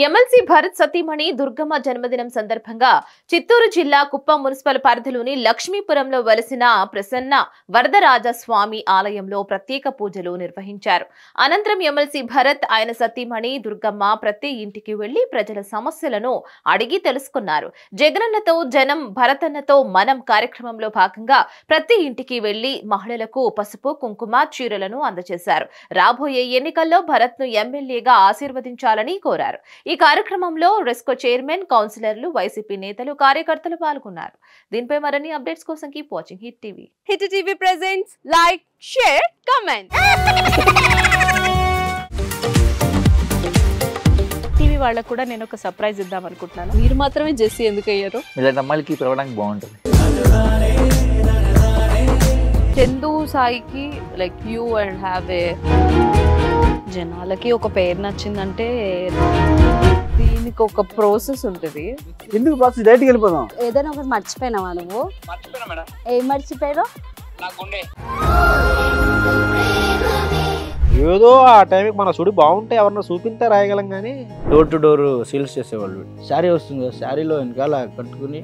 MLC Bharat సతీమణి దుర్గమ్మ జన్మదినం సందర్భంగా చిత్తూరు జిల్లా కుప్పం మున్సిపల్ పరిధిలోని లక్ష్మీపురంలో వెలసిన ప్రసన్న వరదరాజ స్వామి ఆలయంలో ప్రత్యేక పూజలు నిర్వహించారు. అనంతరం ఎమ్మెల్సీ భరత్ ఆయన సతీమణి దుర్గమ్మ ప్రతి ఇంటికి వెళ్లి ప్రజల సమస్యలను అడిగి తెలుసుకున్నారు. జగనన్నతో జనం భరతన్నతో మనం కార్యక్రమంలో భాగంగా ప్రతి ఇంటికి వెళ్లి మహిళలకు పసుపు కుంకుమ చీరలను అందజేశారు. రాబోయే ఎన్నికల్లో భరత్ ను ఎమ్మెల్యేగా ఆశీర్వదించాలని కోరారు. ఈ కార్యక్రమంలో రెస్కో చైర్మన్, కౌన్సిలర్లు, వైసీపీ నేతలు, కార్యకర్తలు పాల్గొన్నారు. దీనిపై మరిన్ని అప్డేట్స్ కోసం keep watching hit TV. Hit TV presents like, share, comment. TV వాళ్ళకు కూడా నేను ఒక సర్ప్రైజ్ ఇద్దాం అనుకుంటున్నాను. మీరు మాత్రమే జెస్సీ ఎందుకు అయ్యారు? ఇలాంటి అమ్మాయిలకి పిలవడానికి బాగుంటుంది. చందు సాయికి like you and have a జనాలకి ఒక పేరు నచ్చిందంటే దీనికి ఒక ప్రాసెస్ ఉంటుంది. ఎందుకు బాక్స్ డైరెక్ట్‌గా వెళ్ళిపోదాం. ఏదైనా ఒకటి మర్చిపోయినావా నువ్వు? మర్చిపోయినా మేడం. ఏం మర్చిపోయారు? నా గుండె. ఏదో ఆ టైంకి మన సుడి బాగుంటే ఎవరన్నా చూపిస్తే రాయగలం కానీ డోర్ టు డోర్ సేల్స్ చేసేవాళ్ళు. శారీ వస్తుంది, శారీలో వెనకాల కట్టుకుని